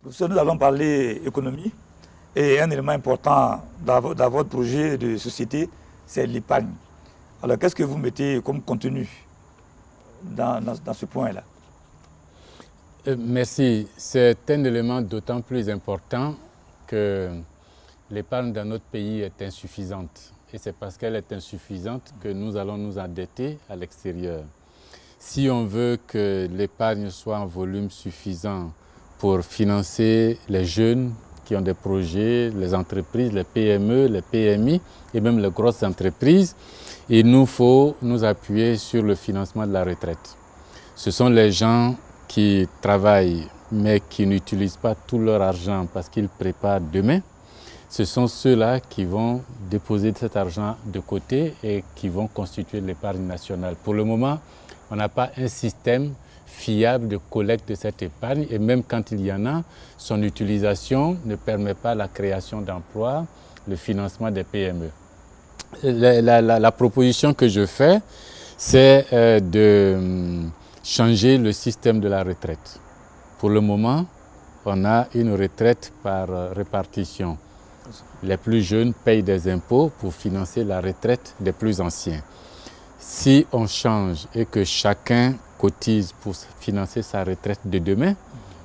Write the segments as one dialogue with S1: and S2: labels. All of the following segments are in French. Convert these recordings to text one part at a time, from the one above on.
S1: Professeur, nous allons parler économie et un élément important dans votre projet de société, c'est l'épargne. Alors, qu'est-ce que vous mettez comme contenu dans ce point-là?
S2: Merci. C'est un élément d'autant plus important que l'épargne dans notre pays est insuffisante. Et c'est parce qu'elle est insuffisante que nous allons nous endetter à l'extérieur. Si on veut que l'épargne soit en volume suffisant pour financer les jeunes qui ont des projets, les entreprises, les PME, les PMI et même les grosses entreprises, il nous faut nous appuyer sur le financement de la retraite. Ce sont les gens qui travaillent mais qui n'utilisent pas tout leur argent parce qu'ils préparent demain. Ce sont ceux-là qui vont déposer cet argent de côté et qui vont constituer l'épargne nationale. Pour le moment, on n'a pas un système fiable de collecte de cette épargne et même quand il y en a, son utilisation ne permet pas la création d'emplois, le financement des PME. La proposition que je fais, c'est de changer le système de la retraite. Pour le moment, on a une retraite par répartition. Les plus jeunes payent des impôts pour financer la retraite des plus anciens. Si on change et que chacun cotise pour financer sa retraite de demain,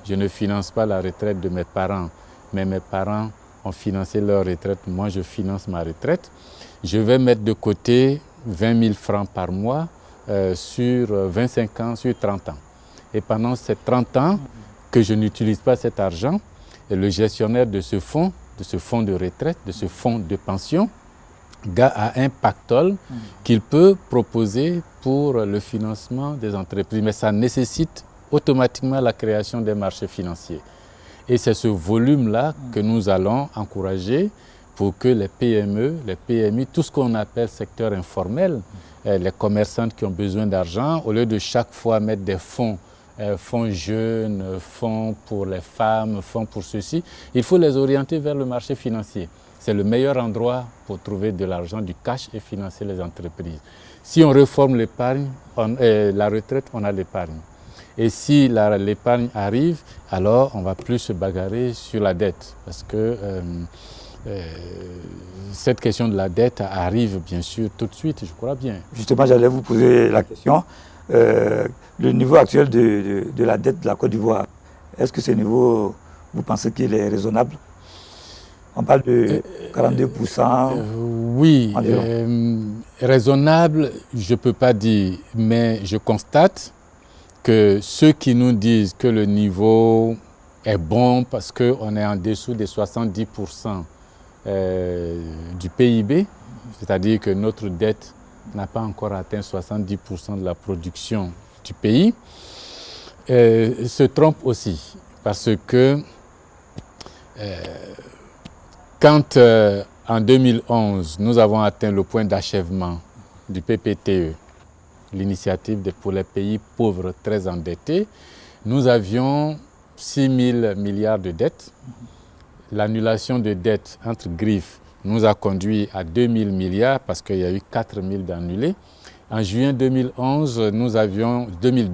S2: je ne finance pas la retraite de mes parents, mais mes parents ont financé leur retraite, moi je finance ma retraite. Je vais mettre de côté 20 000 francs par mois sur 25 ans, sur 30 ans. Et pendant ces 30 ans que je n'utilise pas cet argent, et le gestionnaire de ce fonds de retraite, de ce fonds de pension, a un pactole qu'il peut proposer pour le financement des entreprises. Mais ça nécessite automatiquement la création des marchés financiers. Et c'est ce volume-là que nous allons encourager pour que les PME, les PMI, tout ce qu'on appelle secteur informel, les commerçantes qui ont besoin d'argent, au lieu de chaque fois mettre des fonds, fonds jeunes, fonds pour les femmes, fonds pour ceci, il faut les orienter vers le marché financier. C'est le meilleur endroit pour trouver de l'argent, du cash et financer les entreprises. Si on réforme l'épargne, la retraite, on a l'épargne. Et si l'épargne arrive, alors on va plus se bagarrer sur la dette. Parce que cette question de la dette arrive bien sûr tout de suite, je crois bien.
S1: Justement, j'allais vous poser la question. Le niveau actuel de la dette de la Côte d'Ivoire, est-ce que ce niveau, vous pensez qu'il est raisonnable? On parle de 42%.
S2: Oui, raisonnable, je ne peux pas dire, mais je constate que ceux qui nous disent que le niveau est bon parce qu'on est en dessous des 70% du PIB, c'est-à-dire que notre dette n'a pas encore atteint 70% de la production du pays, se trompent aussi parce que quand en 2011, nous avons atteint le point d'achèvement du PPTE, l'initiative pour les pays pauvres très endettés, nous avions 6 000 milliards de dettes. L'annulation de dettes entre griffes nous a conduit à 2 000 milliards parce qu'il y a eu 4 000 d'annulés. En juin 2012, nous avions 2 000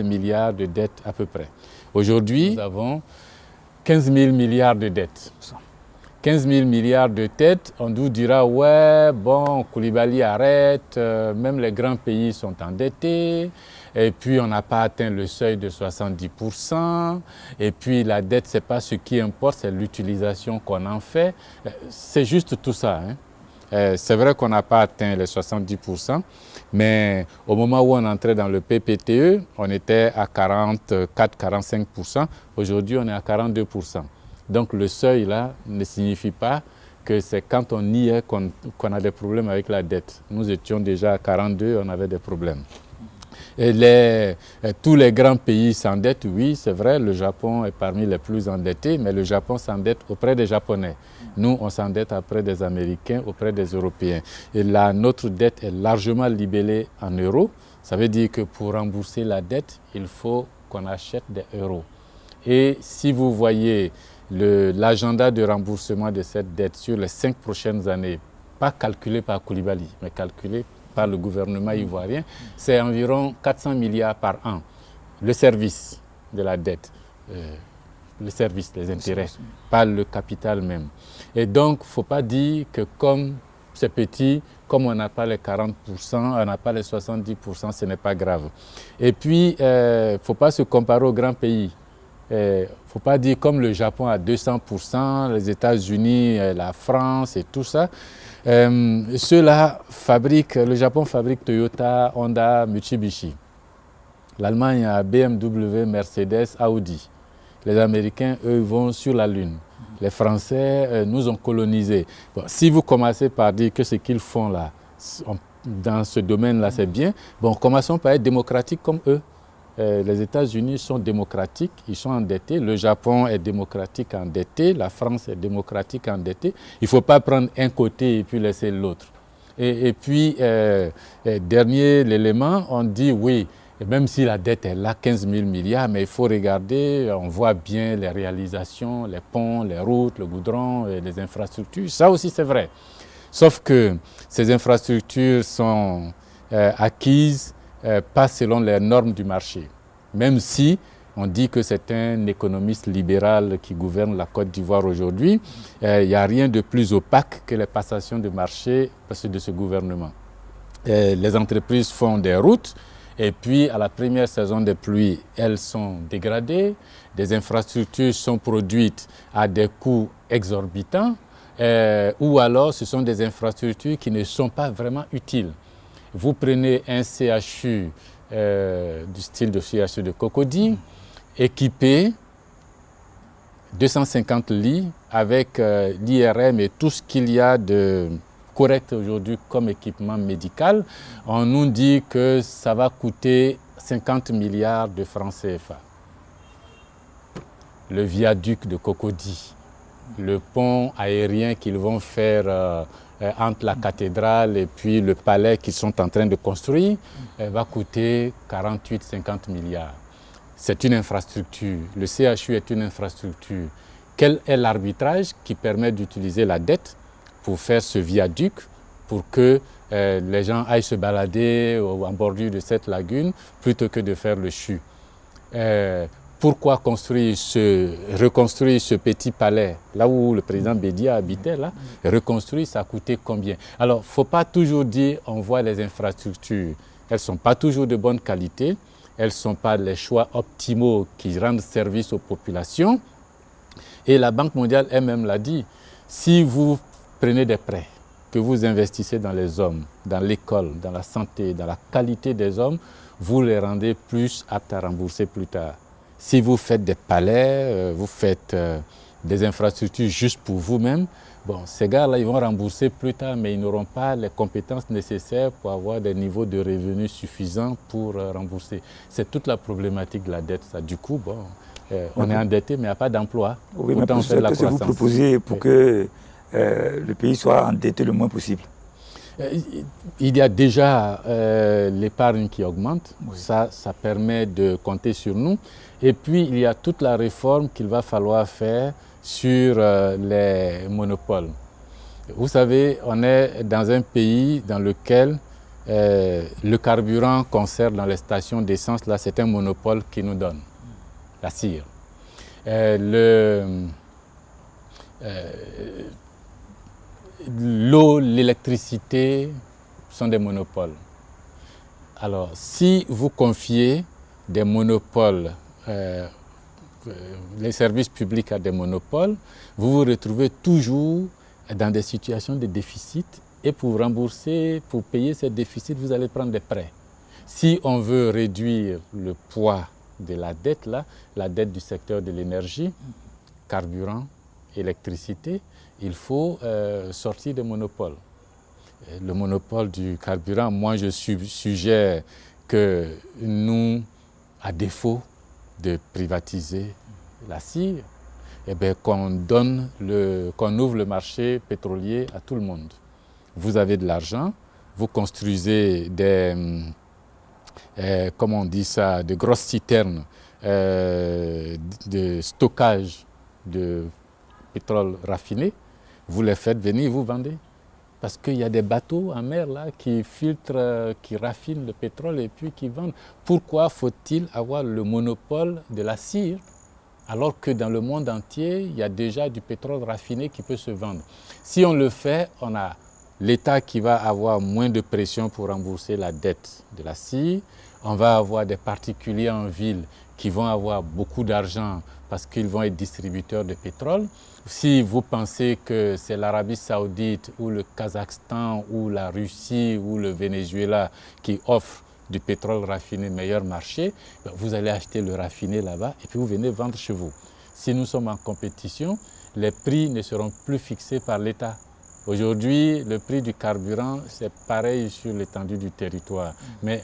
S2: milliards de dettes à peu près. Aujourd'hui, nous avons 15 000 milliards de dettes. 15 000 milliards de dettes, on nous dira, ouais, bon, Koulibaly arrête, même les grands pays sont endettés, et puis on n'a pas atteint le seuil de 70%, et puis la dette, ce n'est pas ce qui importe, c'est l'utilisation qu'on en fait. C'est juste tout ça. C'est vrai qu'on n'a pas atteint les 70%, mais au moment où on entrait dans le PPTE, on était à 44-45%. Aujourd'hui, on est à 42%. Donc le seuil là ne signifie pas que c'est quand on y est qu'on a des problèmes avec la dette. Nous étions déjà à 42, on avait des problèmes. Et tous les grands pays s'endettent, oui, c'est vrai, le Japon est parmi les plus endettés, mais le Japon s'endette auprès des Japonais. Nous, on s'endette auprès des Américains, auprès des Européens. Et là, notre dette est largement libellée en euros. Ça veut dire que pour rembourser la dette, il faut qu'on achète des euros. Et si vous voyez l'agenda de remboursement de cette dette sur les 5 prochaines années, pas calculé par Koulibaly, mais calculé par le gouvernement ivoirien, c'est environ 400 milliards par an, le service de la dette. le service, les intérêts, pas le capital même. Et donc, il ne faut pas dire que comme c'est petit, comme on n'a pas les 40%, on n'a pas les 70%, ce n'est pas grave. Et puis, il ne faut pas se comparer aux grands pays. Il ne faut pas dire comme le Japon à 200%, les États-Unis, la France et tout ça. Ceux-là fabriquent, le Japon fabrique Toyota, Honda, Mitsubishi. L'Allemagne a BMW, Mercedes, Audi. Les Américains, eux, vont sur la Lune. Les Français nous ont colonisés. Bon, si vous commencez par dire que ce qu'ils font là, dans ce domaine-là, c'est bien, bon, commençons par être démocratiques comme eux. Les États-Unis sont démocratiques, ils sont endettés. Le Japon est démocratique, endetté. La France est démocratique, endettée. Il ne faut pas prendre un côté et puis laisser l'autre. Et puis, dernier l'élément, on dit oui, et même si la dette est là, 15 000 milliards, mais il faut regarder, on voit bien les réalisations, les ponts, les routes, le goudron, les infrastructures. Ça aussi, c'est vrai. Sauf que ces infrastructures sont acquises pas selon les normes du marché. Même si on dit que c'est un économiste libéral qui gouverne la Côte d'Ivoire aujourd'hui, il n'y a rien de plus opaque que les passations de marché de ce gouvernement. Les entreprises font des routes, et puis, à la première saison des pluies, elles sont dégradées, des infrastructures sont produites à des coûts exorbitants, ou alors ce sont des infrastructures qui ne sont pas vraiment utiles. Vous prenez un CHU du style de CHU de Cocody, équipé, 250 lits, avec l'IRM et tout ce qu'il y a de correct aujourd'hui comme équipement médical, on nous dit que ça va coûter 50 milliards de francs CFA. Le viaduc de Cocody, le pont aérien qu'ils vont faire entre la cathédrale et puis le palais qu'ils sont en train de construire, va coûter 48-50 milliards. C'est une infrastructure. Le CHU est une infrastructure. Quel est l'arbitrage qui permet d'utiliser la dette pour faire ce viaduc, pour que les gens aillent se balader en bordure de cette lagune, plutôt que de faire le CHU. Pourquoi reconstruire ce petit palais, là où le président Bédia habitait, là, reconstruire, ça a coûté combien? Alors, il ne faut pas toujours dire on voit les infrastructures. Elles ne sont pas toujours de bonne qualité, elles ne sont pas les choix optimaux qui rendent service aux populations. Et la Banque mondiale elle-même l'a dit, si vous prenez des prêts, que vous investissez dans les hommes, dans l'école, dans la santé, dans la qualité des hommes, vous les rendez plus aptes à rembourser plus tard. Si vous faites des palais, vous faites des infrastructures juste pour vous-même, bon, ces gars-là, ils vont rembourser plus tard, mais ils n'auront pas les compétences nécessaires pour avoir des niveaux de revenus suffisants pour rembourser. C'est toute la problématique de la dette. Ça. Du coup, bon, on est endetté, mais il n'y a pas d'emploi.
S1: Oui, mais qu'est-ce que vous proposez pour que le pays soit endetté le moins possible?
S2: Il y a déjà l'épargne qui augmente,
S1: oui.
S2: Ça permet de compter sur nous. Et puis, il y a toute la réforme qu'il va falloir faire sur les monopoles. Vous savez, on est dans un pays dans lequel le carburant qu'on sert dans les stations d'essence, là, c'est un monopole qui nous donne, la cire. L'eau, l'électricité sont des monopoles. Alors, si vous confiez des monopoles, les services publics à des monopoles, vous vous retrouvez toujours dans des situations de déficit et pour rembourser, pour payer ces déficits, vous allez prendre des prêts. Si on veut réduire le poids de la dette, là, la dette du secteur de l'énergie, carburant, électricité, il faut sortir des monopoles. Le monopole du carburant, moi je suggère que nous, à défaut de privatiser la cire, eh bien, qu'on ouvre le marché pétrolier à tout le monde. Vous avez de l'argent, vous construisez comment on dit ça, de grosses citernes de stockage de pétrole raffiné, vous les faites venir, vous vendez. Parce qu'il y a des bateaux en mer là, qui filtrent, qui raffinent le pétrole et puis qui vendent. Pourquoi faut-il avoir le monopole de la cire? alors que dans le monde entier, il y a déjà du pétrole raffiné qui peut se vendre. Si on le fait, on a l'État qui va avoir moins de pression pour rembourser la dette de la CIR. On va avoir des particuliers en ville qui vont avoir beaucoup d'argent parce qu'ils vont être distributeurs de pétrole. Si vous pensez que c'est l'Arabie Saoudite ou le Kazakhstan ou la Russie ou le Venezuela qui offrent du pétrole raffiné meilleur marché, vous allez acheter le raffiné là-bas et puis vous venez vendre chez vous. Si nous sommes en compétition, les prix ne seront plus fixés par l'État. Aujourd'hui, le prix du carburant, c'est pareil sur l'étendue du territoire. Mais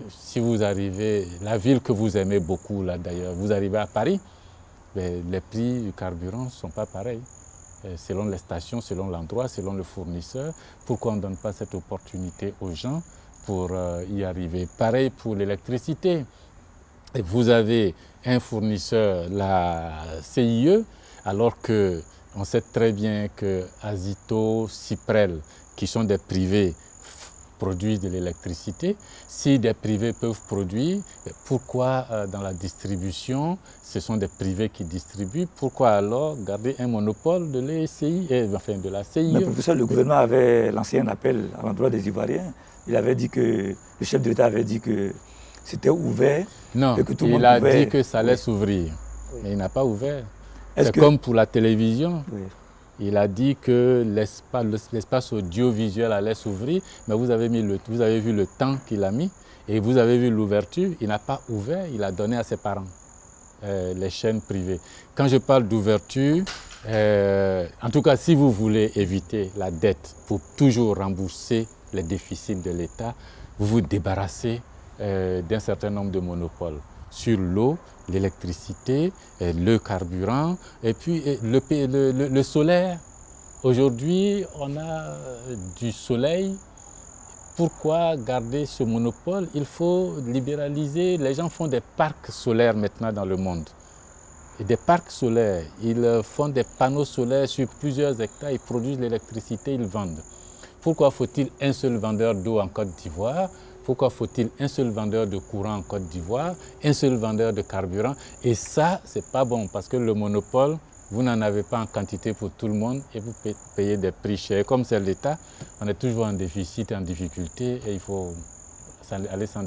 S2: si vous arrivez, la ville que vous aimez beaucoup là d'ailleurs, vous arrivez à Paris, les prix du carburant ne sont pas pareils. Selon les stations, selon l'endroit, selon le fournisseur. Pourquoi on ne donne pas cette opportunité aux gens pour y arriver? Pareil pour l'électricité. Vous avez un fournisseur, la CIE, alors qu'on sait très bien que Azito, Cyprel, qui sont des privés, produisent de l'électricité. Si des privés peuvent produire, pourquoi dans la distribution, ce sont des privés qui distribuent? Pourquoi alors garder un monopole de l'ECI, enfin de la CIE?
S1: Mais professeur, le gouvernement avait lancé un appel à l'endroit des Ivoiriens. Il avait dit que, le chef de l'État avait dit que c'était ouvert.
S2: Non,
S1: et que tout le monde
S2: il a
S1: pouvait...
S2: dit que ça allait s'ouvrir, mais il n'a pas ouvert. C'est
S1: que...
S2: comme pour la télévision.
S1: Oui.
S2: Il a dit que l'espace audiovisuel allait s'ouvrir, mais vous avez vu le temps qu'il a mis et vous avez vu l'ouverture. Il n'a pas ouvert, il a donné à ses parents, les chaînes privées. Quand je parle d'ouverture, en tout cas, si vous voulez éviter la dette pour toujours rembourser les déficits de l'État, vous vous débarrassez d'un certain nombre de monopoles sur l'eau, l'électricité, le carburant et puis le solaire. Aujourd'hui, on a du soleil. Pourquoi garder ce monopole? Il faut libéraliser. Les gens font des parcs solaires maintenant dans le monde. Et des parcs solaires, ils font des panneaux solaires sur plusieurs hectares, ils produisent l'électricité, ils vendent. Pourquoi faut-il un seul vendeur d'eau en Côte d'Ivoire? Pourquoi faut-il un seul vendeur de courant en Côte d'Ivoire, un seul vendeur de carburant? Et ça, c'est pas bon parce que le monopole, vous n'en avez pas en quantité pour tout le monde et vous payez des prix chers. Comme c'est l'État, on est toujours en déficit, en difficulté et il faut aller s'en débarrasser.